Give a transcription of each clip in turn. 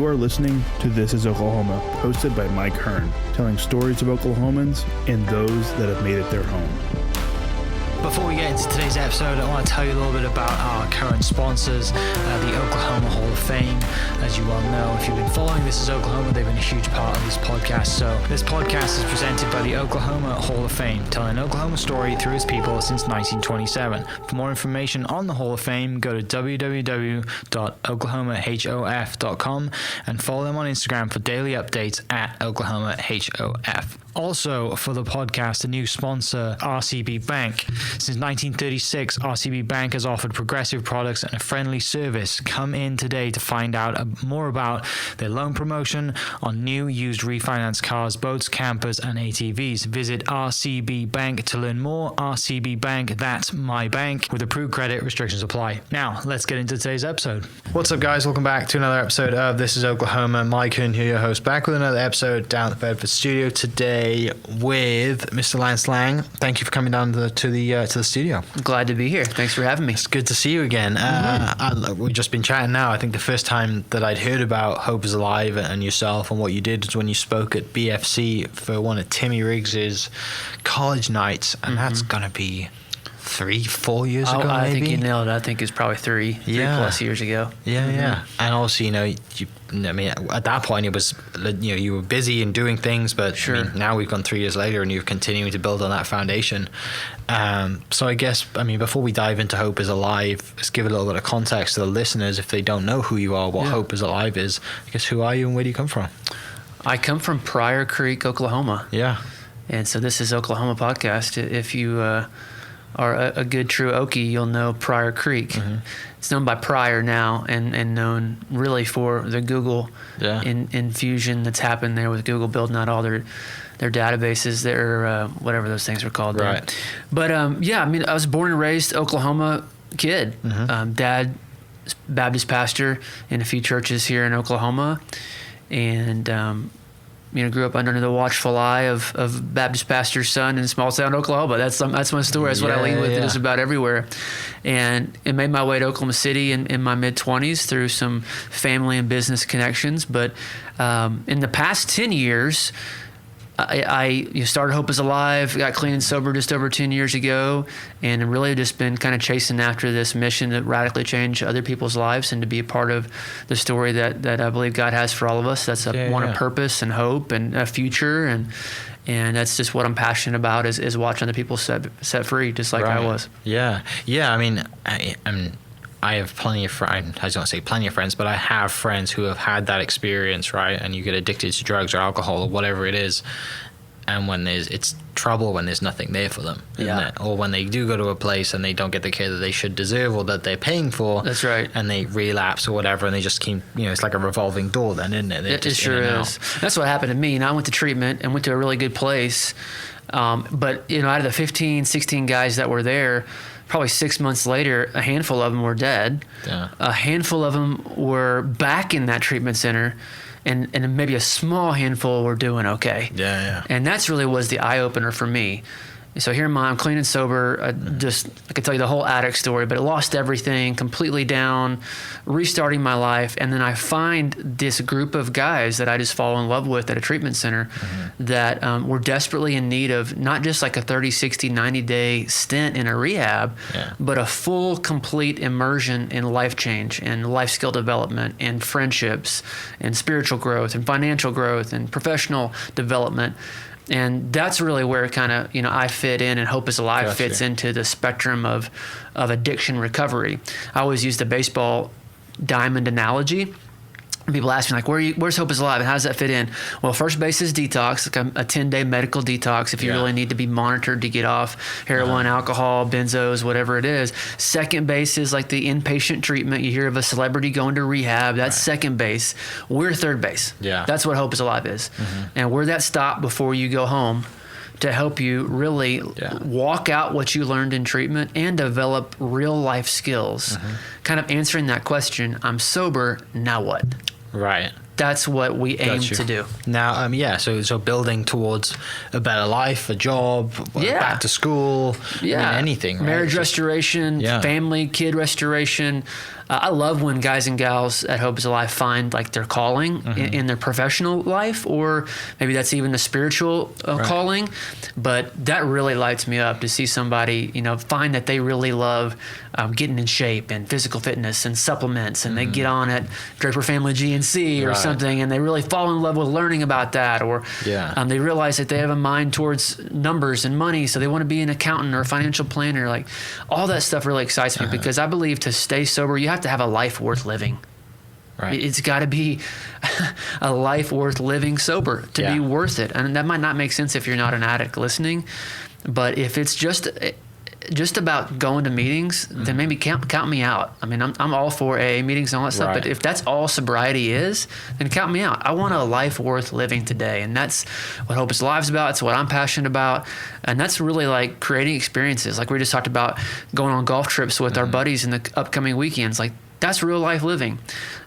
You are listening to This is Oklahoma, hosted by Mike Hearn, telling stories of Oklahomans and those that have made it their home. Before we get into today's episode, I want to tell you a little bit about our current sponsors, the Oklahoma Hall of Fame. As you well know, if you've been following This is Oklahoma, they've been a huge part of this podcast. So this podcast is presented by the Oklahoma Hall of Fame, telling an Oklahoma story through its people since 1927. For more information on the Hall of Fame, go to www.oklahomahof.com and follow them on Instagram for daily updates at oklahomahof. Also, for the podcast, a new sponsor, RCB Bank. Since 1936, RCB Bank has offered progressive products and a friendly service. Come in today to find out more about their loan promotion on new, used, refinanced cars, boats, campers, and ATVs. Visit RCB Bank to learn more. RCB Bank, that's my bank. With approved credit, restrictions apply. Now, let's get into today's episode. What's up, guys? Welcome back to another episode of This is Oklahoma. Mike Hearn here, your host, back with another episode down at the Bedford studio today with Mr. Lance Lang. Thank you for coming down to the studio. Glad to be here. Thanks for having me. It's good to see you again. We've just been chatting now. I think the first time that I'd heard about Hope is Alive and yourself and what you did was when you spoke at BFC for one of Timmy Riggs's college nights, and that's gonna be 3-4 years ago. I maybe? think you nailed it. I think it's probably three plus years ago. Yeah. And also, at that point it was, you were busy and doing things, but sure. I mean, now we've gone 3 years later and you're continuing to build on that foundation. So I guess, before we dive into Hope is Alive, let's give a little bit of context to the listeners if they don't know who you are, what Hope is Alive is. I guess, who are you and where do you come from? I come from Pryor Creek, Oklahoma. Yeah. And so this is Oklahoma podcast. If you are a good true Okie, you'll know Pryor Creek. Mm-hmm. It's known by Pryor now and known really for the Google infusion that's happened there with Google building out all their databases, their whatever those things were called. Right. There. But I was born and raised Oklahoma kid. Mm-hmm. Dad, Baptist pastor in a few churches here in Oklahoma, and grew up under the watchful eye of Baptist pastor's son in small town Oklahoma. That's my story. That's what I lead with just about everywhere. And it made my way to Oklahoma City in my mid-20s through some family and business connections. But in the past 10 years, I started Hope is Alive, got clean and sober just over 10 years ago, and really just been kind of chasing after this mission to radically change other people's lives and to be a part of the story that I believe God has for all of us. That's one of purpose and hope and a future, and that's just what I'm passionate about is watching other people set free, just like I was. Yeah. I have plenty of friends. I don't say plenty of friends, but I have friends who have had that experience, right? And you get addicted to drugs or alcohol or whatever it is, and it's trouble when there's nothing there for them, isn't it? Or when they do go to a place and they don't get the care that they should deserve or that they're paying for. That's right. And they relapse or whatever, and they just keep, it's like a revolving door then, isn't it? It sure is. That's what happened to me. And I went to treatment and went to a really good place. But, out of the 15, 16 guys that were there, probably 6 months later, a handful of them were dead. Yeah. A handful of them were back in that treatment center, and maybe a small handful were doing okay. Yeah. And that's really was the eye opener for me. So here I'm clean and sober. I could tell you the whole addict story, but I lost everything, completely down, restarting my life. And then I find this group of guys that I just fall in love with at a treatment center that were desperately in need of not just like a 30, 60, 90-day stint in a rehab, but a full, complete immersion in life change and life skill development and friendships and spiritual growth and financial growth and professional development. And that's really where kind of, I fit in, and Hope is Alive fits into the spectrum of addiction recovery. I always use the baseball diamond analogy. People ask me, like, where's Hope is Alive, and how does that fit in? Well, first base is detox, like a 10-day medical detox if you really need to be monitored to get off heroin, alcohol, benzos, whatever it is. Second base is like the inpatient treatment. You hear of a celebrity going to rehab. That's second base. We're third base. Yeah. That's what Hope is Alive is. Mm-hmm. And we're that stop before you go home to help you really walk out what you learned in treatment and develop real life skills. Kind of answering that question, I'm sober, now what? Right. that's what we aim Gotcha. to do. Now, so building towards a better life, a job, back to school, anything, right? Marriage restoration, family, kid restoration. I love when guys and gals at Hope is Alive find like their calling in their professional life, or maybe that's even a spiritual calling. But that really lights me up to see somebody, find that they really love getting in shape and physical fitness and supplements, and they get on at Draper Family GNC or something, and they really fall in love with learning about that, or they realize that they have a mind towards numbers and money, so they want to be an accountant or a financial planner. Like all that stuff really excites me because I believe to stay sober, you have to have a life worth living. Right. It's got to be a life worth living sober to be worth it. And that might not make sense if you're not an addict listening, but if it's just about going to meetings, then maybe count me out. I mean, I'm all for AA meetings and all that stuff, but if that's all sobriety is, then count me out. I want a life worth living today, and that's what Hope is Alive's about. It's what I'm passionate about, and that's really like creating experiences. Like we just talked about going on golf trips with our buddies in the upcoming weekends. Like that's real life living.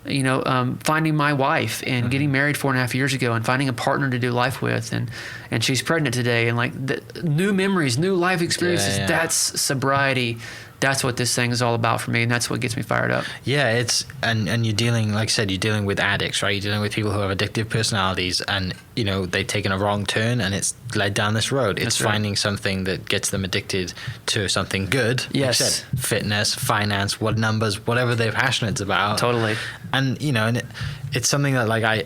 Finding my wife and getting married 4.5 years ago and finding a partner to do life with, and she's pregnant today, and like new memories, new life experiences. That's sobriety. That's what this thing is all about for me, and that's what gets me fired up. Yeah, it's and you're dealing, like I said, you're dealing with addicts, right? You're dealing with people who have addictive personalities, and they've taken a wrong turn, and it's led down this road. It's finding something that gets them addicted to something good. Yes, like I said, fitness, finance, numbers, whatever they're passionate about. Totally. And it's something that like I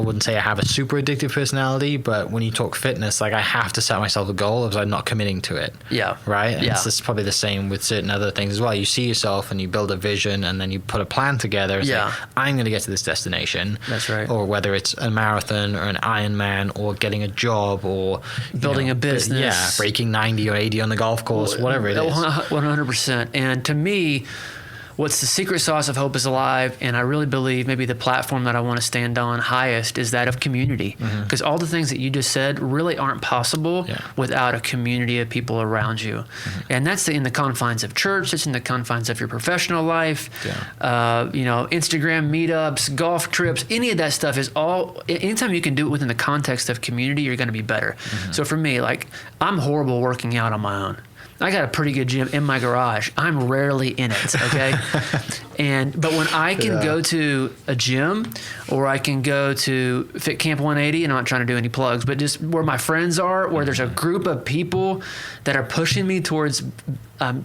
wouldn't say I have a super addictive personality, but when you talk fitness, like I have to set myself a goal if I'm not committing to it. Yeah. Right? And it's probably the same with certain other things as well. You see yourself and you build a vision, and then you put a plan together and say, I'm going to get to this destination. That's right. Or whether it's a marathon or an Ironman or getting a job or building a business. Yeah, breaking 90 or 80 on the golf course, whatever it is. 100%. And to me, what's the secret sauce of Hope is Alive, and I really believe maybe the platform that I want to stand on highest is that of community. Because all the things that you just said really aren't possible without a community of people around you. And that's in the confines of church, it's in the confines of your professional life, Instagram meetups, golf trips, any of that stuff is all, anytime you can do it within the context of community, you're going to be better. So for me, like, I'm horrible working out on my own. I got a pretty good gym in my garage. I'm rarely in it, okay? But when I can go to a gym, or I can go to Fit Camp 180, and I'm not trying to do any plugs, but just where my friends are, where there's a group of people that are pushing me towards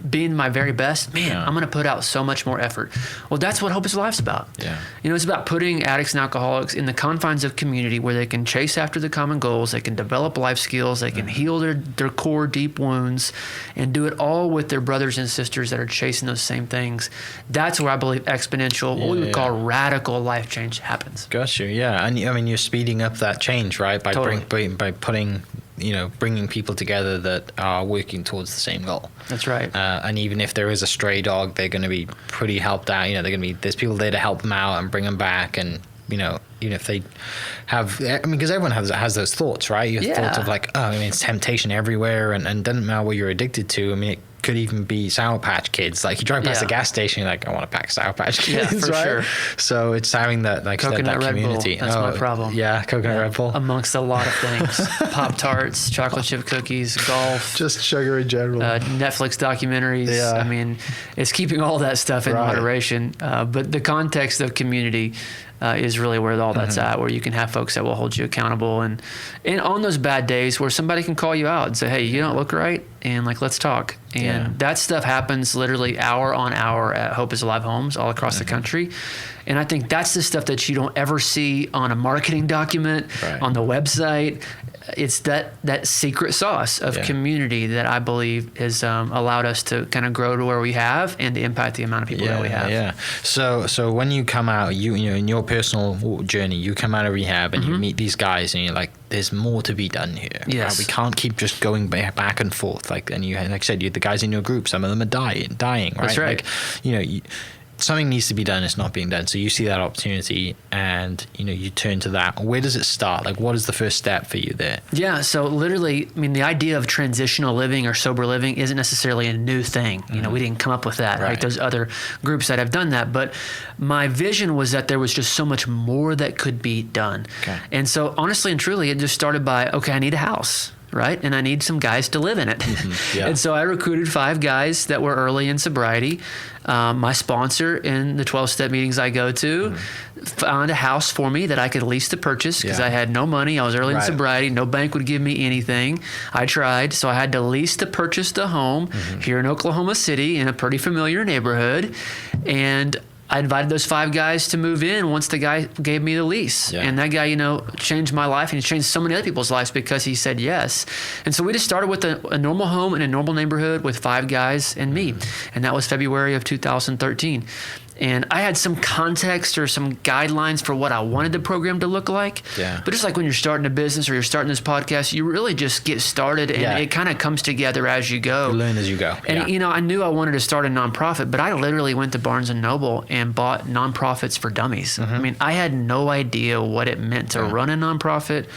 being my very best, I'm going to put out so much more effort. Well, that's what Hope is Alive's about. Yeah. It's about putting addicts and alcoholics in the confines of community where they can chase after the common goals, they can develop life skills, they can heal their core deep wounds, and do it all with their brothers and sisters that are chasing those same things. That's where I believe exponential, what we would call radical life change happens. Gotcha. Yeah. And I mean, you're speeding up that change, right? By by putting, bringing people together that are working towards the same goal. That's right. And even if there is a stray dog, they're going to be pretty helped out. There's people there to help them out and bring them back. And, even if they have, because everyone has those thoughts, right? You have thoughts of like, it's temptation everywhere, and doesn't matter what you're addicted to. I mean, it could even be Sour Patch Kids. Like you drive past a gas station, you're like, I want to pack Sour Patch Kids, for right? sure. So it's having that, like coconut that community. Red Bull. That's my problem. Yeah, coconut Red Bull. Amongst a lot of things. Pop-Tarts, chocolate chip cookies, golf. Just sugar in general. Netflix documentaries. Yeah. I mean, it's keeping all that stuff in moderation. But the context of community is really where all that's at, where you can have folks that will hold you accountable. And on those bad days where somebody can call you out and say, hey, you don't look right, and like, let's talk. And that stuff happens literally hour on hour at Hope is Alive homes all across the country. And I think that's the stuff that you don't ever see on a marketing document, on the website. It's that secret sauce of community that I believe has allowed us to kind of grow to where we have and to impact the amount of people that we have. Yeah. So when you come out, you in your personal journey, you come out of rehab and you meet these guys, and you're like, there's more to be done here. Yes. Right? We can't keep just going back and forth. Like I said, you the guys in your group, some of them are dying. Right? That's right. Like, something needs to be done, it's not being done. So you see that opportunity and, you turn to that. Where does it start? Like, what is the first step for you there? Yeah. So literally, the idea of transitional living or sober living isn't necessarily a new thing. We didn't come up with that. Right. There's other groups that have done that. But my vision was that there was just so much more that could be done. Okay. And so honestly and truly, it just started by, okay, I need a house. Right. And I need some guys to live in it. Yeah. And so I recruited 5 guys that were early in sobriety. My sponsor in the 12-step meetings I go to found a house for me that I could lease to purchase because I had no money. I was early in sobriety. No bank would give me anything. I tried. So I had to lease to purchase the home here in Oklahoma City in a pretty familiar neighborhood. And I invited those 5 guys to move in once the guy gave me the lease. Yeah. And that guy, changed my life, and he changed so many other people's lives because he said yes. And so we just started with a normal home in a normal neighborhood with 5 guys and me. And that was February of 2013. And I had some context or some guidelines for what I wanted the program to look like. Yeah. But just like when you're starting a business or you're starting this podcast, you really just get started and it kind of comes together as you go. You learn as you go. And, I knew I wanted to start a nonprofit, but I literally went to Barnes & Noble and bought Nonprofits for Dummies. I had no idea what it meant to run a nonprofit.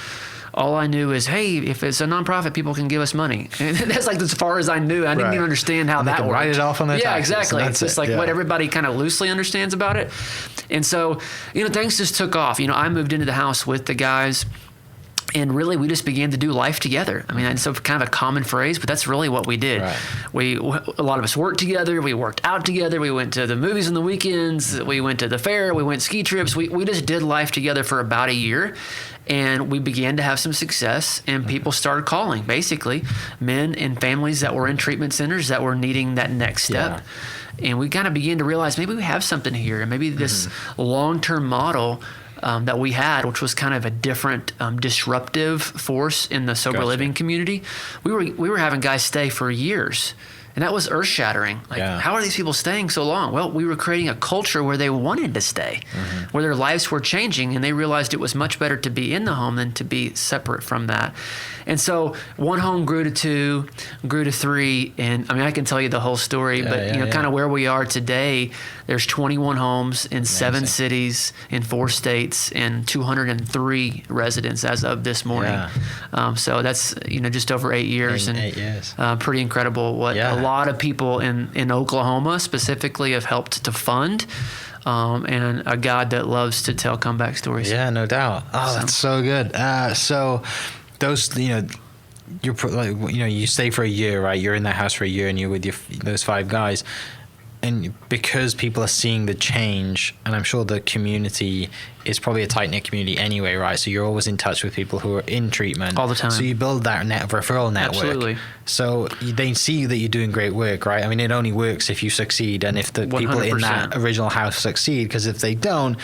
All I knew is, hey, if it's a nonprofit, people can give us money. And that's like as far as I knew. I didn't even understand how that worked. Write it off on their taxes. Exactly. It's just like what everybody kind of loosely understands about it. And so, things just took off. I moved into the house with the guys. And really, we just began to do life together. It's kind of a common phrase, but that's really what we did. Right. A lot of us worked together. We worked out together. We went to the movies on the weekends. We went to the fair. We went ski trips. We just did life together for about a year. And we began to have some success, and people started calling, basically, men and families that were in treatment centers that were needing that next step. Yeah. And we kind of began to realize maybe we have something here, and maybe this long-term model that we had, which was kind of a different disruptive force in the sober living community. We were having guys stay for years. And that was earth-shattering. How are these people staying so long? Well, we were creating a culture where they wanted to stay, where their lives were changing, and they realized it was much better to be in the home than to be separate from that. And so one home grew to 2, grew to 3, and I can tell you the whole story, but kind of where we are today, there's 21 homes in 7 cities in 4 states and 203 residents as of this morning. So that's just over 8 years. 8 years. Pretty incredible what a lot of people in Oklahoma specifically have helped to fund. And a God that loves to tell comeback stories. Yeah, no doubt. That's so good. So those, you stay for a year, right? You're in that house for a year and you're with those 5 guys. And because people are seeing the change, and I'm sure the community is probably a tight-knit community anyway, right? So you're always in touch with people who are in treatment. All the time. So you build that referral network. Absolutely. So they see that you're doing great work, right? It only works if you succeed and if the 100%. People in that original house succeed, because if they don't,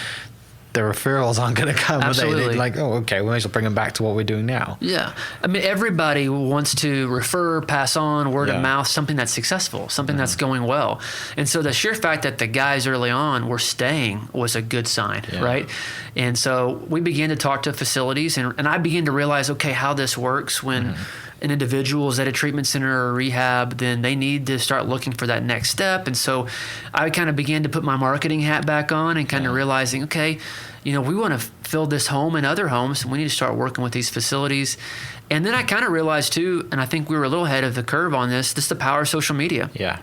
the referrals aren't going to come. Absolutely. They're like, oh, okay, we might as well bring them back to what we're doing now. Yeah. Everybody wants to refer, pass on, word of mouth, something that's successful, something that's going well. And so the sheer fact that the guys early on were staying was a good sign, right? And so we began to talk to facilities, and I began to realize, okay, how this works when an individual is at a treatment center or rehab, then they need to start looking for that next step. And so I kind of began to put my marketing hat back on and kind of realizing, okay, we want to fill this home and other homes, and we need to start working with these facilities. And then I kind of realized too, and I think we were a little ahead of the curve on this the power of social media. Yeah.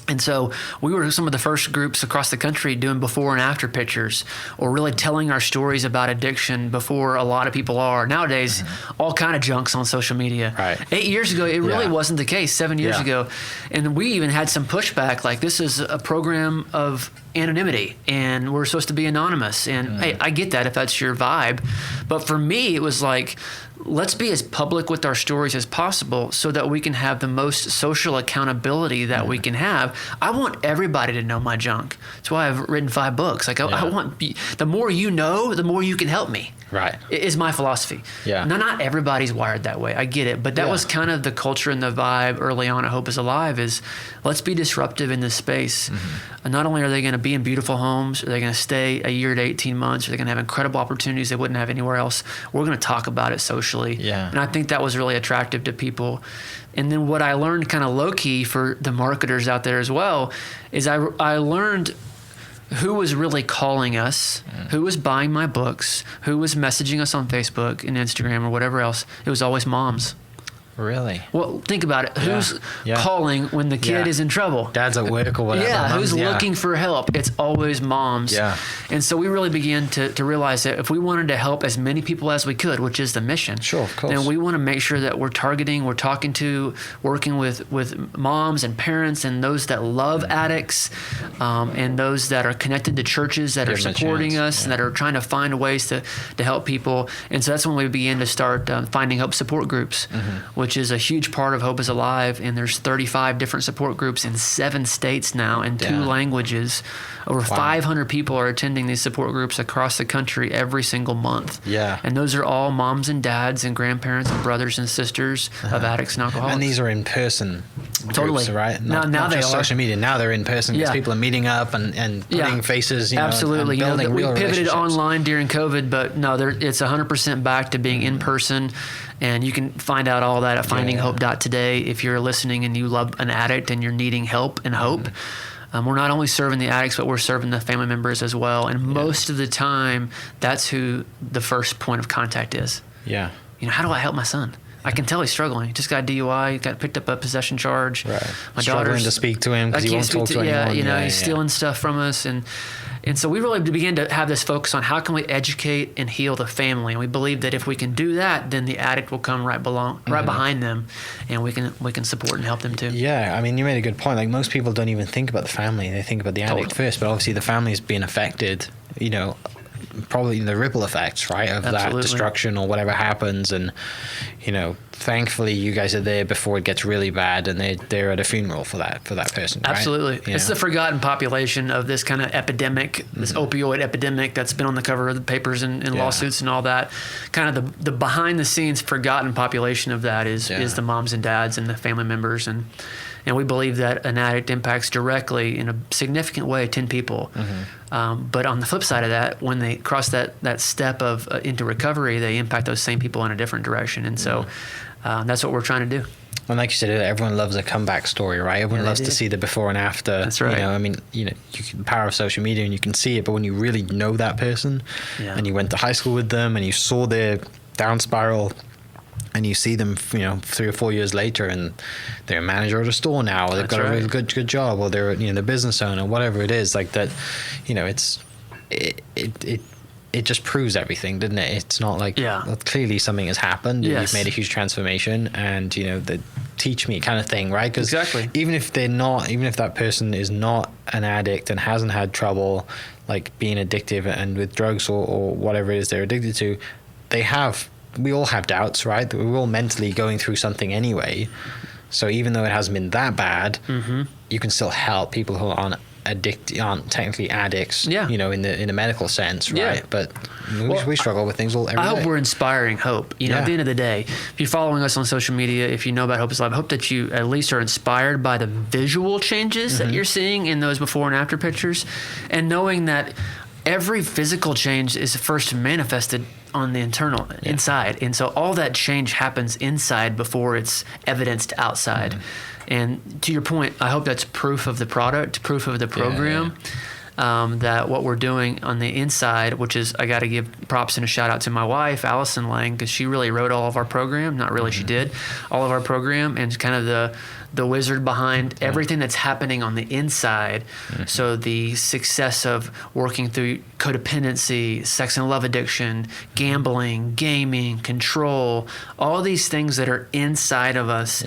And so we were some of the first groups across the country doing before and after pictures, or really telling our stories about addiction before a lot of people are. Nowadays, all kind of junks on social media. Right. 8 years ago, it really wasn't the case. 7 years ago. And we even had some pushback, like this is a program of anonymity and we're supposed to be anonymous. And hey, I get that if that's your vibe. But for me, it was like, let's be as public with our stories as possible so that we can have the most social accountability that we can have. I want everybody to know my junk. That's why I've written 5 books. Like I want, the more you know, the more you can help me. Right. Is my philosophy. Yeah. Now, not everybody's wired that way. I get it. But that was kind of the culture and the vibe early on at Hope is Alive is let's be disruptive in this space. And not only are they going to be in beautiful homes, are they going to stay a year to 18 months, are they going to have incredible opportunities they wouldn't have anywhere else, we're going to talk about it socially. Yeah. And I think that was really attractive to people. And then what I learned kind of low-key for the marketers out there as well is I learned who was really calling us, who was buying my books, who was messaging us on Facebook and Instagram or whatever else, it was always moms. Really? Well, think about it. Yeah. Who's Yeah. calling when the kid Yeah. is in trouble? Dad's at work or whatever. Yeah, Mums, who's looking for help? It's always moms. Yeah. And so we really began to realize that if we wanted to help as many people as we could, which is the mission, Sure, of course. then we want to make sure that we're talking to, working with moms and parents and those that love addicts, and those that are connected to churches that Give are them a supporting chance, us and that are trying to find ways to help people. And so that's when we began to start Finding Hope support groups, which is a huge part of Hope is Alive. And there's 35 different support groups in 7 states now in 2 Yeah. languages. Over 500 people are attending these support groups across the country every single month. Yeah. And those are all moms and dads and grandparents and brothers and sisters of addicts and alcoholics. And these are in person Totally. groups, right? Now Not they just are. social media. Now they're in person because Yeah. people are meeting up and putting faces, Absolutely. and building we real pivoted relationships. online during COVID, but no, it's 100% back to being in person. And you can find out all that at findinghope.today if you're listening and you love an addict and you're needing help and hope. We're not only serving the addicts, but we're serving the family members as well. And most of the time, that's who the first point of contact is. Yeah. How do I help my son? I can tell he's struggling. He just got a DUI, got picked up a possession charge. Right. My Struggling daughter's to speak to him because I he can't won't speak talk to anyone. Yeah, he's stealing stuff from us, and so we really began to have this focus on how can we educate and heal the family. And we believe that if we can do that, then the addict will come right behind them, and we can support and help them too. Yeah, I mean, you made a good point. Like, most people don't even think about the family; they think about the addict first. But obviously, the family's being affected. Probably the ripple effects, right, of Absolutely. that destruction or whatever happens. And thankfully, you guys are there before it gets really bad, and they're at a funeral for that person. Right? Absolutely. It's the forgotten population of this kind of epidemic, this opioid epidemic that's been on the cover of the papers and lawsuits and all that. Kind of the behind the scenes forgotten population of that is the moms and dads and the family members. And we believe that an addict impacts directly in a significant way 10 people. But on the flip side of that, when they cross that step of into recovery, they impact those same people in a different direction. And so that's what we're trying to do. And like you said, everyone loves a comeback story, right? Everyone loves to see the before and after. That's right. The power of social media, and you can see it, but when you really know that person and you went to high school with them and you saw their down spiral, and you see them, 3 or 4 years later, and they're a manager at a store now, or they've got a really good job, or they're the business owner, whatever it is, like that. It just proves everything, doesn't it? It's not like well, clearly something has happened. Yes. You've made a huge transformation, and the teach me kind of thing, right? Because even if that person is not an addict and hasn't had trouble like being addictive and with drugs or whatever it is they're addicted to, we all have doubts, right? We're all mentally going through something anyway. So even though it hasn't been that bad, you can still help people who aren't technically addicts, in the medical sense, right? Yeah. But we struggle with things every day. I hope we're inspiring hope. At the end of the day, if you're following us on social media, if you know about Hope is Alive, I hope that you at least are inspired by the visual changes that you're seeing in those before and after pictures, and knowing that every physical change is first manifested on the internal inside, and so all that change happens inside before it's evidenced outside. And to your point, I hope that's proof of the product, proof of the program, that what we're doing on the inside, which is, I got to give props and a shout out to my wife, Allison Lang, because she really wrote all of our program. Not really, she did all of our program, and kind of the wizard behind everything that's happening on the inside. So the success of working through codependency, sex and love addiction, gambling, gaming, control, all these things that are inside of us,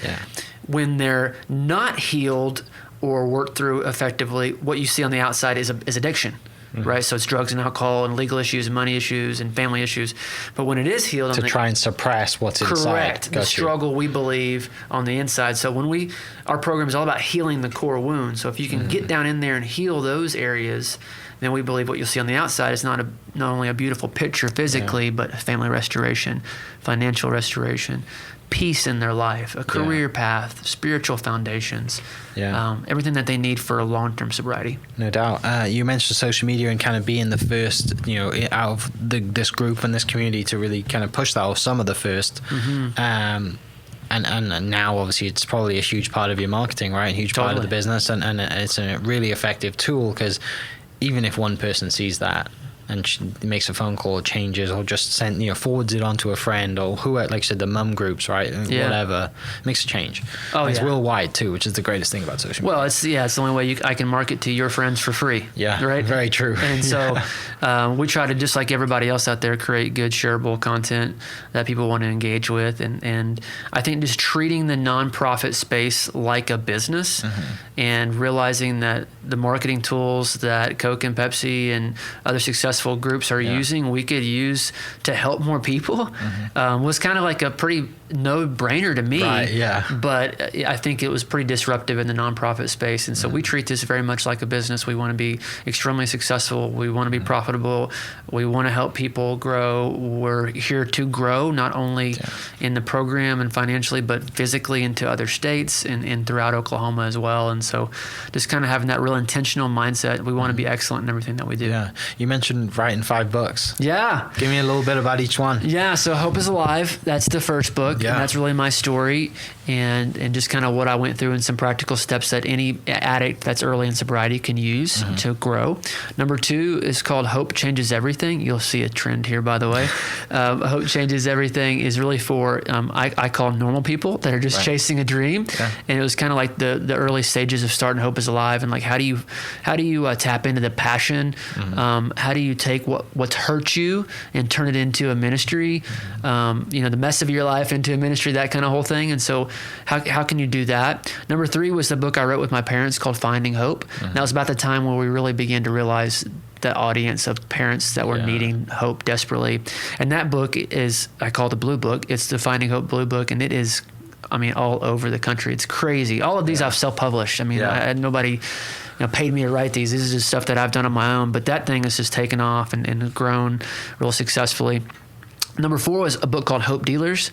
when they're not healed or worked through effectively, what you see on the outside is addiction. Right, so it's drugs and alcohol and legal issues and money issues and family issues. But when it is healed, to try and suppress what's inside. Correct. The struggle, we believe, on the inside. So when our program is all about healing the core wound. So if you can get down in there and heal those areas, then we believe what you'll see on the outside is not only a beautiful picture physically, but family restoration, financial restoration, peace in their life, a career path, spiritual foundations, everything that they need for a long-term sobriety. No doubt. You mentioned social media and kind of being the first, out of this group and this community to really kind of push that, or some of the first. And now obviously it's probably a huge part of your marketing, right? A huge part of the business, and it's a really effective tool because even if one person sees that and makes a phone call, changes, or just forwards it on to a friend, or who, like you said, the mum groups, right? Whatever, makes a change. It's worldwide too, which is the greatest thing about social media. Well, it's the only way I can market to your friends for free. Yeah, right. Very true. And so we try to, just like everybody else out there, create good shareable content that people want to engage with, and I think just treating the nonprofit space like a business, and realizing that the marketing tools that Coke and Pepsi and other successful groups are using, we could use to help more people, was kind of like a pretty no-brainer to me. Right, yeah. But I think it was pretty disruptive in the nonprofit space. And so we treat this very much like a business. We want to be extremely successful. We want to be profitable. We want to help people grow. We're here to grow, not only in the program and financially, but physically into other states and throughout Oklahoma as well. And so just kind of having that real intentional mindset. We want to be excellent in everything that we do. Yeah. You mentioned writing 5 books. Yeah. Give me a little bit about each one. Yeah. So Hope is Alive. That's the first book. Yeah. And that's really my story and just kind of what I went through and some practical steps that any addict that's early in sobriety can use to grow. Number 2 is called Hope Changes Everything. You'll see a trend here, by the way. Hope Changes Everything is really for, I call normal people that are just chasing a dream. Okay. And it was kind of like the early stages of starting Hope is Alive, and like, how do you tap into the passion? How do you take what's hurt you and turn it into a ministry? The mess of your life into a ministry, that kind of whole thing. And so how can you do that? Number 3 was the book I wrote with my parents called Finding Hope. That was about the time where we really began to realize the audience of parents that were needing hope desperately. And that book is, I call it the Blue Book. It's the Finding Hope Blue Book, and it is, all over the country. It's crazy. All of these I've self-published. I had nobody paid me to write these. This is just stuff that I've done on my own, but that thing has just taken off and grown real successfully. Number 4 was a book called Hope Dealers,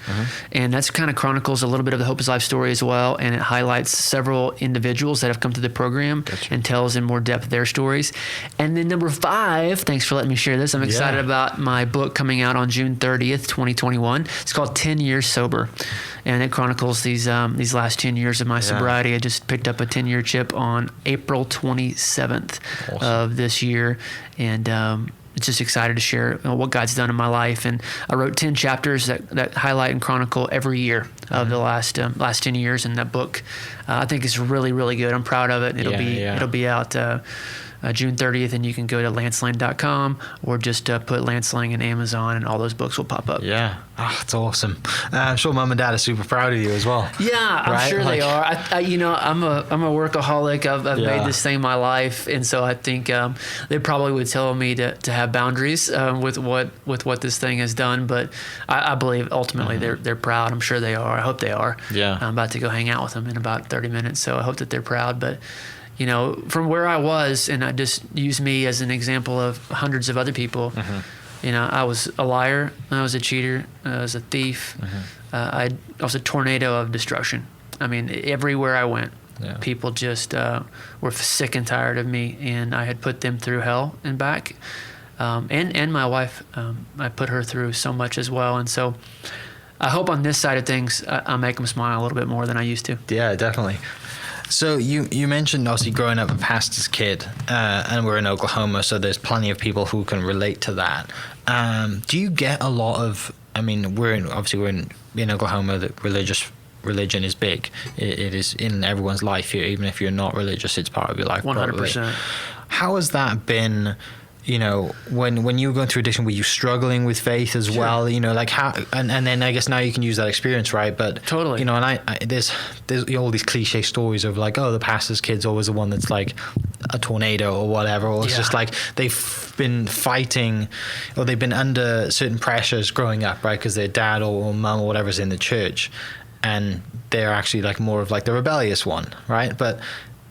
and that's kind of chronicles a little bit of the Hope is Life story as well, and it highlights several individuals that have come through the program and tells in more depth their stories. And then number 5, thanks for letting me share this. I'm excited about my book coming out on June 30th, 2021. It's called 10 Years Sober, and it chronicles these last 10 years of my sobriety. I just picked up a 10-year chip on April 27th of this year, and just excited to share what God's done in my life. And I wrote 10 chapters that highlight and chronicle every year of the last 10 years. And that book, I think, is really, really good. I'm proud of it. It'll be out June 30th, and you can go to lancelang.com or just put Lance Lang in Amazon, and all those books will pop up. Yeah. Oh, it's awesome. I'm sure Mom and Dad are super proud of you as well. Yeah, I'm sure they are. I'm a workaholic. I've made this thing my life, and so I think they probably would tell me to have boundaries with what this thing has done. But I believe ultimately they're proud. I'm sure they are. I hope they are. Yeah. I'm about to go hang out with them in about 30 minutes, so I hope that they're proud. But from where I was, and I just use me as an example of hundreds of other people. I was a liar. I was a cheater. I was a thief. I was a tornado of destruction. Everywhere I went, people just were sick and tired of me, and I had put them through hell and back. And my wife, I put her through so much as well. And so I hope on this side of things, I make them smile a little bit more than I used to. Yeah, definitely. So you mentioned obviously growing up a pastor's kid, and we're in Oklahoma, so there's plenty of people who can relate to that. Do you get a lot of? We're in Oklahoma. That religion is big. It is in everyone's life here, even if you're not religious. It's part of your life. 100%. How has that been? When you were going through addiction, were you struggling with faith as well? Like how, and then I guess now you can use that experience, right? But totally, and I there's all these cliche stories of like, oh, the pastor's kid's always the one that's like a tornado or whatever, or it's just like they've been fighting, or they've been under certain pressures growing up, right? Because their dad or mum or whatever's in the church, and they're actually like more of like the rebellious one, right? But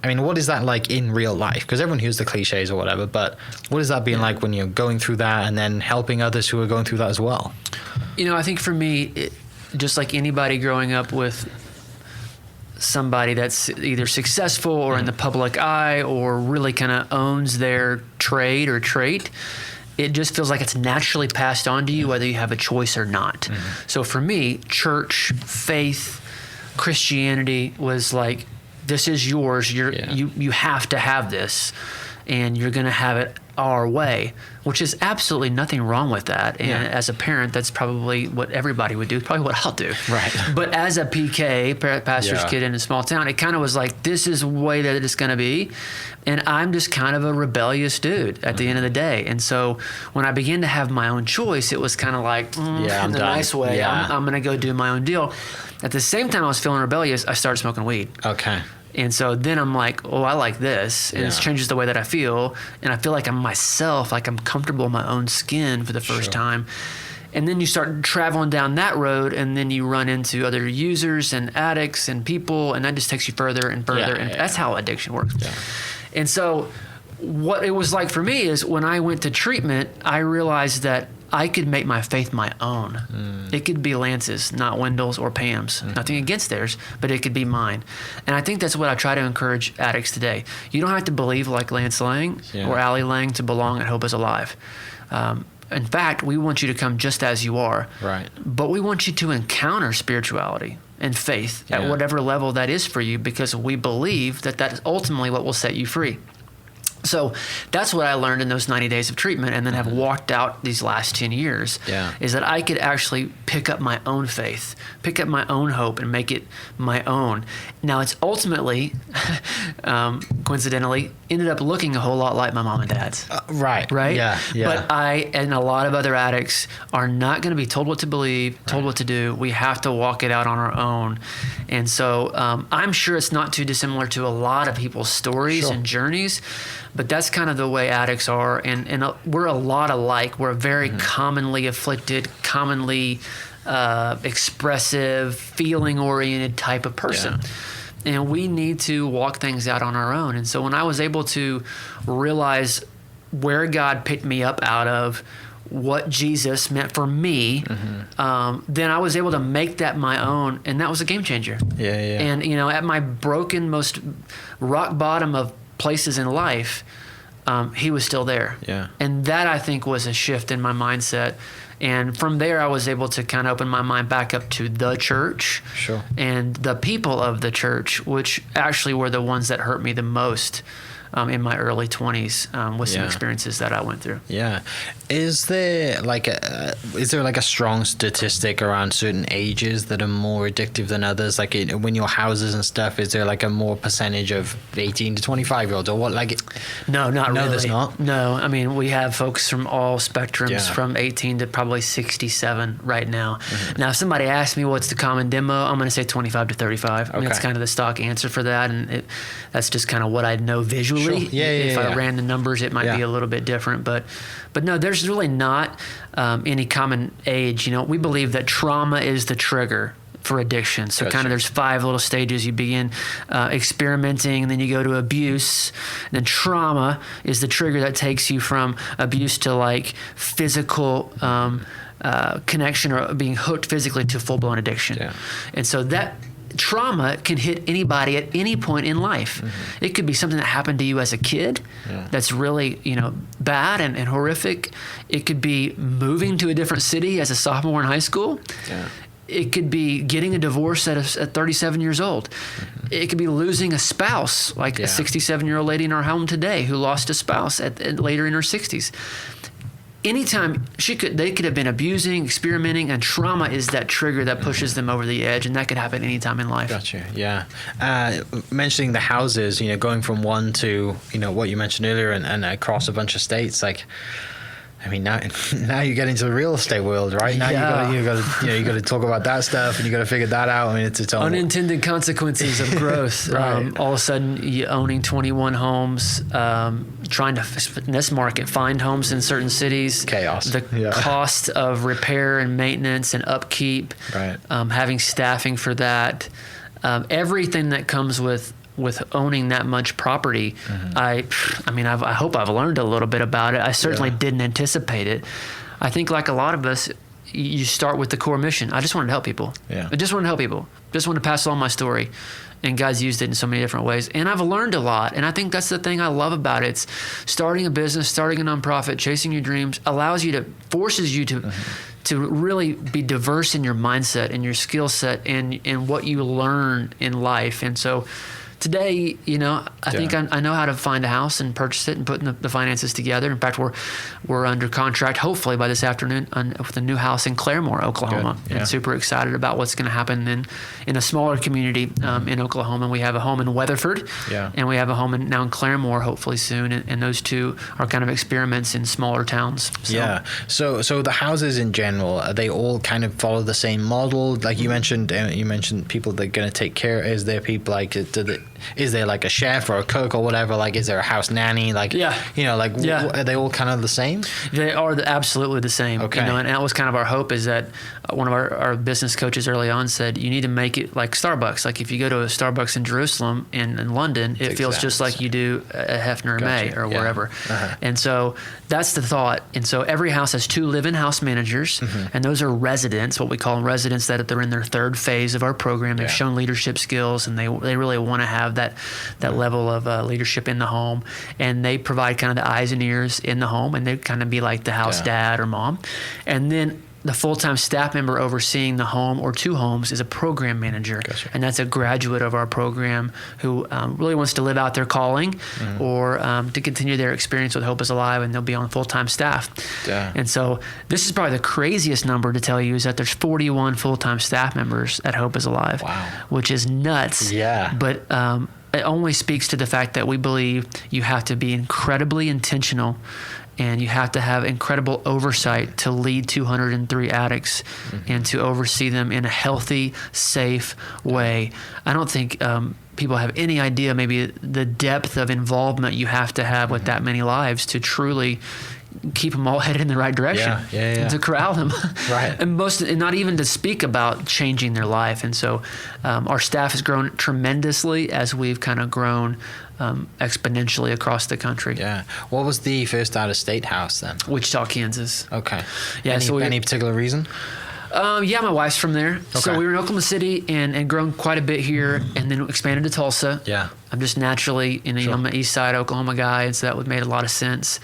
what is that like in real life? Because everyone hears the cliches or whatever, but what is that being like when you're going through that and then helping others who are going through that as well? I think for me, just like anybody growing up with somebody that's either successful or in the public eye or really kind of owns their trade or trait, it just feels like it's naturally passed on to you, whether you have a choice or not. So for me, church, faith, Christianity was like, this is yours. You have to have this. and you're going to have it our way, which is absolutely nothing wrong with that. And as a parent, that's probably what everybody would do, probably what I'll do. Right. But as a PK, pastor's kid in a small town, it kind of was like, this is the way that it's going to be. And I'm just kind of a rebellious dude at the end of the day. And so when I began to have my own choice, it was kind of like, in a nice way, I'm going to go do my own deal. At the same time I was feeling rebellious, I started smoking weed. Okay. And so then I'm like, oh, I like this. And it changes the way that I feel. And I feel like I'm myself, like I'm comfortable in my own skin for the first time. And then you start traveling down that road, and then you run into other users and addicts and people, and that just takes you further and further. And that's how addiction works. Yeah. And so what it was like for me is when I went to treatment, I realized that I could make my faith my own. It could be Lance's, not Wendell's or Pam's. Nothing against theirs, but it could be mine. And I think that's what I try to encourage addicts today. You don't have to believe like Lance Lang or Allie Lang to belong at Hope is Alive. In fact, we want you to come just as you are. Right. But we want you to encounter spirituality and faith at whatever level that is for you, because we believe that that is ultimately what will set you free. So that's what I learned in those 90 days of treatment, and then have walked out these last 10 years, is that I could actually pick up my own faith, pick up my own hope, and make it my own. Now, it's ultimately, coincidentally, ended up looking a whole lot like my mom and dad's. Right. Yeah. But I and a lot of other addicts are not going to be told what to believe, told what to do. We have to walk it out on our own. And so I'm sure it's not too dissimilar to a lot of people's stories and journeys. But that's kind of the way addicts are, and we're a lot alike. We're a very commonly afflicted, commonly expressive, feeling-oriented type of person. And we need to walk things out on our own. And so when I was able to realize where God picked me up out of, what Jesus meant for me, then I was able to make that my own, and that was a game changer. And, you know, at my broken, most rock bottom of places in life, he was still there. And that, I think, was a shift in my mindset. And from there, I was able to kind of open my mind back up to the church and the people of the church, which actually were the ones that hurt me the most in my early 20s with some experiences that I went through. Is there like a strong statistic around certain ages that are more addictive than others? Like when your houses and stuff, is there like a more percentage of 18 to 25 year olds or what? Like no, not really. No, there's not. No, I mean, we have folks from all spectrums, from 18 to probably 67 right now. Now, if somebody asks me what's the common demo, I'm going to say 25 to 35. I mean, that's kind of the stock answer for that, and that's just kind of what I know visually. If I ran the numbers, it might be a little bit different, but no, there's really not any common age. You know, we believe that trauma is the trigger for addiction. So kind of there's 5 little stages. You begin experimenting, and then you go to abuse. And then trauma is the trigger that takes you from abuse to like physical connection or being hooked physically to full-blown addiction. And so that trauma can hit anybody at any point in life. It could be something that happened to you as a kid that's really, you know, bad and horrific. It could be moving to a different city as a sophomore in high school. It could be getting a divorce at 37 years old. It could be losing a spouse, like a 67-year-old lady in our home today who lost a spouse later in her 60s. Anytime they could have been abusing, experimenting, and trauma is that trigger that pushes them over the edge, and that could happen anytime in life. Gotcha. Yeah. Mentioning the houses, you know, going from one to, you know, what you mentioned earlier, and across a bunch of states, like, I mean, now you get into the real estate world, right? Now you got to talk about that stuff, and you got to figure that out. I mean, it's its own unintended consequences of growth. All of a sudden, you owning 21 homes, trying to in this market find homes in certain cities. Chaos. The cost of repair and maintenance and upkeep. Having staffing for that. Everything that comes with owning that much property. I mean, I hope I've learned a little bit about it. I certainly didn't anticipate it. I think like a lot of us, you start with the core mission. I just wanted to help people. I just wanted to help people. Just wanted to pass along my story. And God's used it in so many different ways. And I've learned a lot. And I think that's the thing I love about it. It's starting a business, starting a nonprofit, chasing your dreams, forces you to really be diverse in your mindset and your skill set and what you learn in life. And so today, I think I know how to find a house and purchase it and put the finances together. In fact, we're under contract, hopefully by this afternoon, with a new house in Claremore, Oklahoma. Good. Yeah. And super excited about what's going to happen in a smaller community in Oklahoma. We have a home in Weatherford, and we have a home now in Claremore, hopefully soon. And those two are kind of experiments in smaller towns. So. Yeah. So the houses in general, are they all kind of follow the same model? Like you mentioned people that are going to take care. Is there people like, is there like a chef or a cook or whatever? Like, is there a house nanny? Like, are they all kind of the same? They are absolutely the same. Okay. And that was kind of our hope, is that one of our business coaches early on said, you need to make it like Starbucks. Like if you go to a Starbucks in Jerusalem, in London, it feels just like you do at Hefner May or wherever. Uh-huh. And so that's the thought. And so every house has 2 live-in house managers, and those are residents, what we call them, residents that they're in their 3rd phase of our program. They've shown leadership skills, and they really want to have that level of leadership in the home. And they provide kind of the eyes and ears in the home, and they kind of be like the house dad or mom. And then the full-time staff member overseeing the home or 2 homes is a program manager. Gotcha. And that's a graduate of our program who really wants to live out their calling or to continue their experience with Hope is Alive, and they'll be on full-time staff. Yeah. And so this is probably the craziest number to tell you, is that there's 41 full-time staff members at Hope is Alive. Wow. Which is nuts. Yeah. But it only speaks to the fact that we believe you have to be incredibly intentional, and you have to have incredible oversight to lead 203 addicts and to oversee them in a healthy, safe way. I don't think people have any idea maybe the depth of involvement you have to have with that many lives to truly keep them all headed in the right direction. And to corral them. Right. And not even to speak about changing their life. And so our staff has grown tremendously as we've kind of grown exponentially across the country. Yeah. What was the first out-of-state house then? Wichita, Kansas. Okay. Yeah. Any particular reason? My wife's from there. Okay. So we were in Oklahoma City and grown quite a bit here, and then expanded to Tulsa. Yeah. I'm just naturally, I'm an East Side Oklahoma guy, and so that made a lot of sense.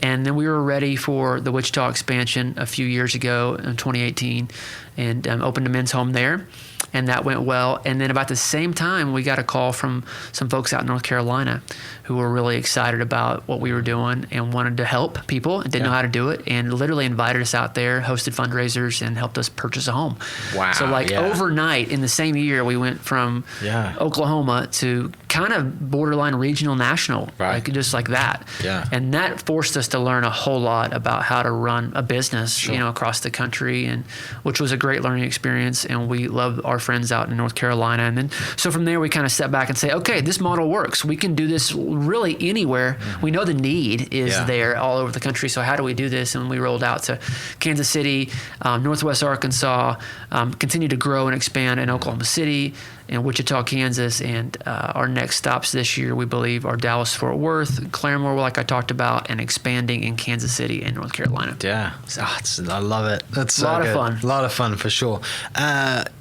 And then we were ready for the Wichita expansion a few years ago in 2018, and opened a men's home there. And that went well. And then about the same time, we got a call from some folks out in North Carolina who were really excited about what we were doing and wanted to help people and didn't know how to do it, and literally invited us out there, hosted fundraisers, and helped us purchase a home. Wow. So overnight in the same year, we went from Oklahoma to kind of borderline regional national, just like that. Yeah. And that forced us to learn a whole lot about how to run a business, across the country, and which was a great learning experience. And we love our friends out in North Carolina. And then, so from there, we kind of step back and say, okay, this model works. We can do this really anywhere. We know the need is there all over the country. So how do we do this? And we rolled out to Kansas City, Northwest Arkansas, continue to grow and expand in Oklahoma City, in Wichita, Kansas, and our next stops this year, we believe, are Dallas, Fort Worth, Claremore, like I talked about, and expanding in Kansas City and North Carolina. Yeah, I love it. That's so good. A lot of fun for sure.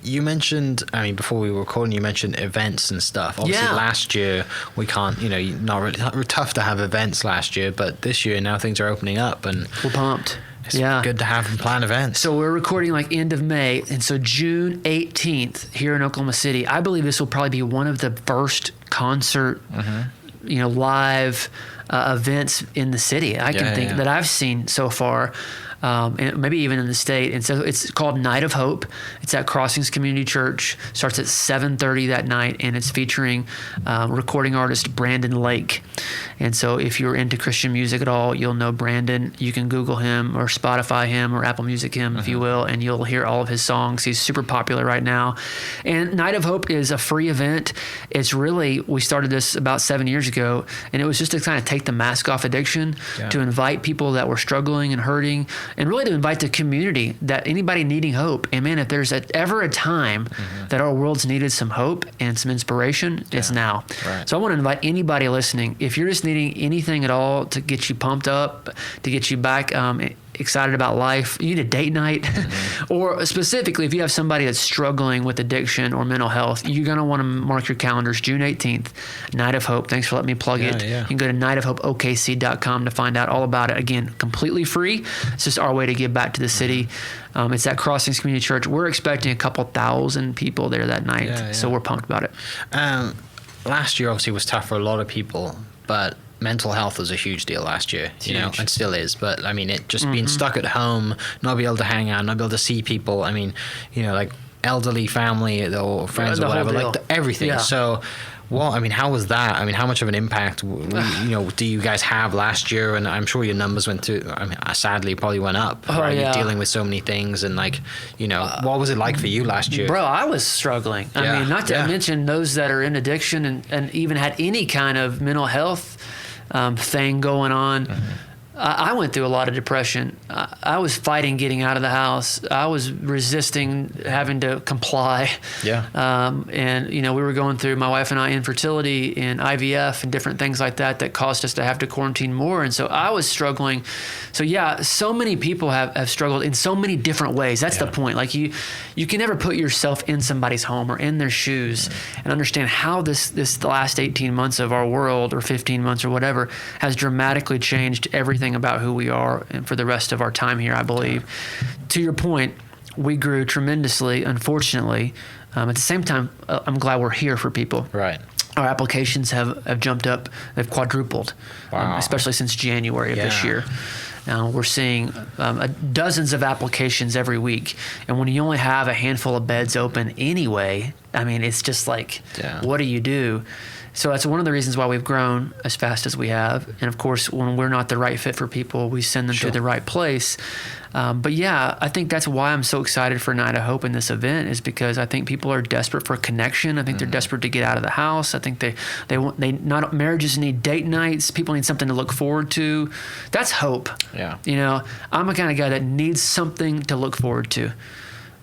You mentioned, before we were recording, you mentioned events and stuff. Obviously, last year we can't, not really tough to have events last year, but this year now things are opening up, and we're pumped. It's good to have and plan events. So we're recording end of May, and so June 18th here in Oklahoma City, I believe this will probably be one of the first concert, live events in the city I can think that I've seen so far. And maybe even in the state. And so it's called Night of Hope. It's at Crossings Community Church. Starts at 7:30 that night, and it's featuring recording artist Brandon Lake. And so if you're into Christian music at all, you'll know Brandon. You can Google him or Spotify him or Apple Music him, if you will, and you'll hear all of his songs. He's super popular right now. And Night of Hope is a free event. It's really, we started this about 7 years ago, and it was just to kind of take the mask off addiction, to invite people that were struggling and hurting, and really to invite the community, that anybody needing hope. And man, if there's ever a time that our world's needed some hope and some inspiration, it's now. Right. So I want to invite anybody listening, if you're just needing anything at all to get you pumped up, to get you back excited about life, you need a date night, or specifically if you have somebody that's struggling with addiction or mental health, you're going to want to mark your calendars. June 18th, Night of Hope. Thanks for letting me plug it. You can go to nightofhopeokc.com to find out all about it. Again, completely free. It's just our way to give back to the city. It's at Crossings Community Church. We're expecting a couple thousand people there that night, so we're pumped about it. last year obviously was tough for a lot of people, but mental health was a huge deal last year, you know, and still is. But I mean, it just being stuck at home, not be able to hang out, not be able to see people. I mean, you know, like elderly family or friends or whatever, like everything. Yeah. So, well, I mean, how was that? I mean, how much of an impact, you know, do you guys have last year? And I'm sure your numbers went through, I mean, sadly, probably went up. Right? You're dealing with so many things. And like, you know, what was it like for you last year? Bro, I was struggling. I mean, not to mention those that are in addiction and even had any kind of mental health thing going on. I went through a lot of depression. I was fighting getting out of the house. I was resisting having to comply. And, you know, we were going through, my wife and I, infertility and IVF and different things like that caused us to have to quarantine more. And so I was struggling. So, yeah, so many people have struggled in so many different ways. That's the point. Like, you can never put yourself in somebody's home or in their shoes and understand how the last 18 months of our world, or 15 months or whatever, has dramatically changed everything about who we are and for the rest of our time here, I believe. To your point, we grew tremendously, unfortunately. At the same time, I'm glad we're here for people. Right. Our applications have jumped up, they've quadrupled, especially since January of this year. We're seeing dozens of applications every week. And when you only have a handful of beds open anyway, I mean, it's just like, what do you do? So that's one of the reasons why we've grown as fast as we have. And of course, when we're not the right fit for people, we send them to the right place. But yeah, I think that's why I'm so excited for Night of Hope in this event, is because I think people are desperate for connection. I think they're desperate to get out of the house. I think they not marriages need date nights. People need something to look forward to. That's hope. Yeah. You know, I'm the kind of guy that needs something to look forward to.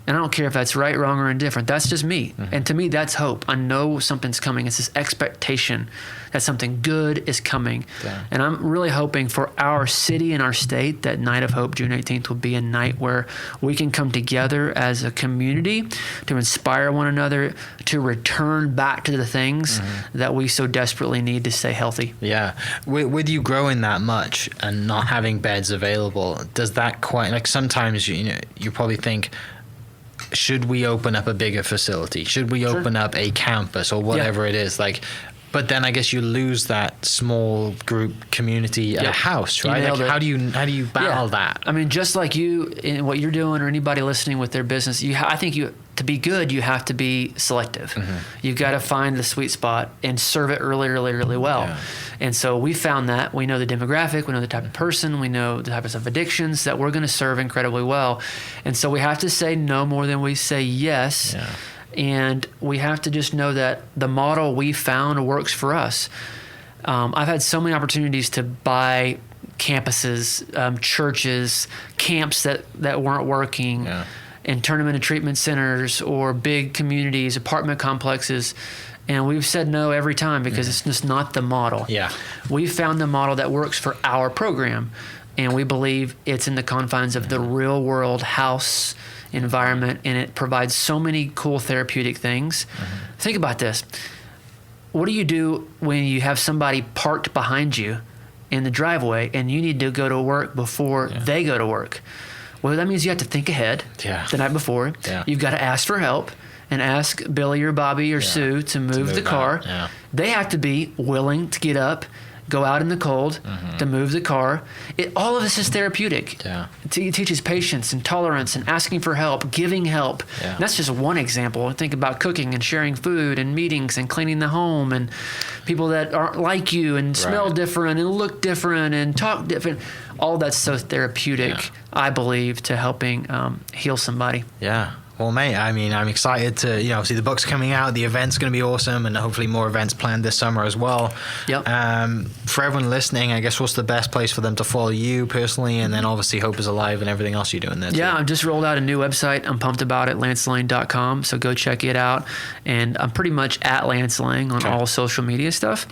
And I don't care if that's right, wrong, or indifferent. That's just me. And to me, that's hope. I know something's coming. It's this expectation that something good is coming. And I'm really hoping for our city and our state that Night of Hope, June 18th, will be a night where we can come together as a community to inspire one another, to return back to the things that we so desperately need to stay healthy. Yeah. With you growing that much and not having beds available, does that quite, like sometimes, you know, you probably think, should we open up a bigger facility? Should we open up a campus or whatever it is? Like, but then I guess you lose that small group community at a house, right? Like, how do you battle that? I mean, just like you in what you're doing, or anybody listening with their business, I think to be good, you have to be selective. You've got to find the sweet spot and serve it really, really, really well. And so we found that. We know the demographic, we know the type of person, we know the types of addictions that we're going to serve incredibly well. And so we have to say no more than we say yes. And we have to just know that the model we found works for us. I've had so many opportunities to buy campuses, churches, camps that weren't working, and turn them into treatment centers or big communities, apartment complexes. And we've said no every time because it's just not the model. We found the model that works for our program. And we believe it's in the confines of the real world house environment, and it provides so many cool therapeutic things. Think about this. What do you do when you have somebody parked behind you in the driveway and you need to go to work before they go to work? Well, that means you have to think ahead the night before. You've got to ask for help and ask Billy or Bobby or Sue to move the car. They have to be willing to get up, go out in the cold, to move the car. All of this is therapeutic. It teaches patience and tolerance and asking for help, giving help. And that's just one example. Think about cooking and sharing food and meetings and cleaning the home and people that aren't like you and smell different and look different and talk different. All that's so therapeutic, I believe, to helping heal somebody. Well, mate, I mean, I'm excited to, you know, see the book's coming out, the event's going to be awesome, and hopefully more events planned this summer as well. For everyone listening, I guess what's the best place for them to follow you personally, and then obviously Hope is Alive and everything else you're doing there too? I've just rolled out a new website. I'm pumped about it, lancelane.com, so go check it out. And I'm pretty much at Lance Lang on all social media stuff.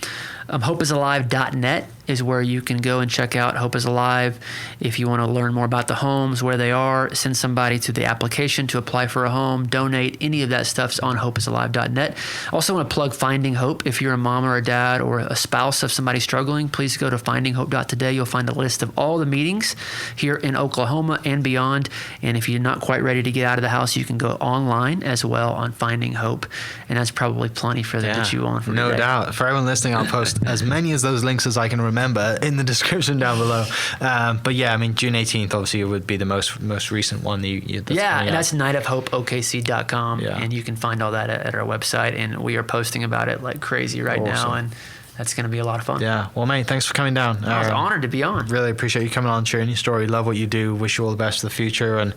Hopeisalive.net is where you can go and check out Hope is Alive. If you want to learn more about the homes, where they are, send somebody to the application to apply for a home, donate, any of that stuff's on hopeisalive.net. Also want to plug Finding Hope. If you're a mom or a dad or a spouse of somebody struggling, please go to findinghope.today. You'll find a list of all the meetings here in Oklahoma and beyond. And if you're not quite ready to get out of the house, you can go online as well on Finding Hope. And that's probably plenty for them to chew on for no today. doubt. For everyone listening, I'll post as many as those links as I can remember in the description down below. But yeah, I mean, June 18th obviously would be the most recent one. And that's nightofhopeokc.com. Yeah. And you can find all that at our website. And we are posting about it like crazy right now. And that's going to be a lot of fun. Yeah. Well, mate, thanks for coming down. I was honored to be on. Really appreciate you coming on, sharing your story. Love what you do. Wish you all the best for the future. And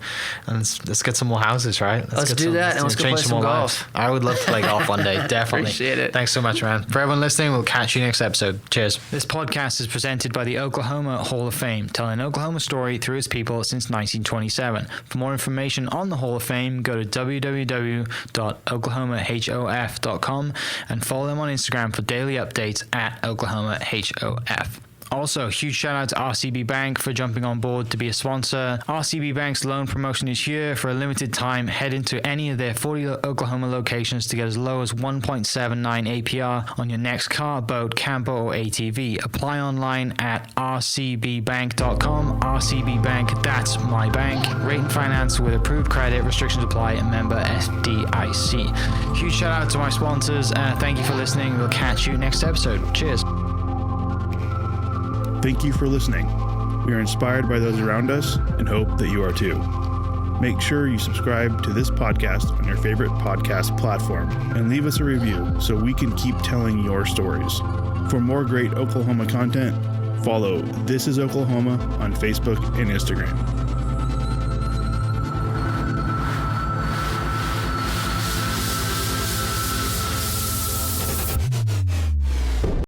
let's get some more houses, right? Let's do that, and let's go play some golf. I would love to play golf one day. Definitely. Appreciate it. Thanks so much, man. For everyone listening, we'll catch you next episode. Cheers. This podcast is presented by the Oklahoma Hall of Fame, telling Oklahoma story through its people since 1927. For more information on the Hall of Fame, go to www.oklahomahof.com and follow them on Instagram for daily updates at Oklahoma HOF. Also, huge shout out to RCB Bank for jumping on board to be a sponsor. RCB Bank's loan promotion is here for a limited time. Head into any of their 40 Oklahoma locations to get as low as 1.79 APR on your next car, boat, camper, or ATV. Apply online at rcbbank.com. RCB Bank, that's my bank. Rate and finance with approved credit. Restrictions apply. And member FDIC. Huge shout out to my sponsors. Thank you for listening. We'll catch you next episode. Cheers. Thank you for listening. We are inspired by those around us and hope that you are too. Make sure you subscribe to this podcast on your favorite podcast platform and leave us a review so we can keep telling your stories. For more great Oklahoma content, follow This Is Oklahoma on Facebook and Instagram.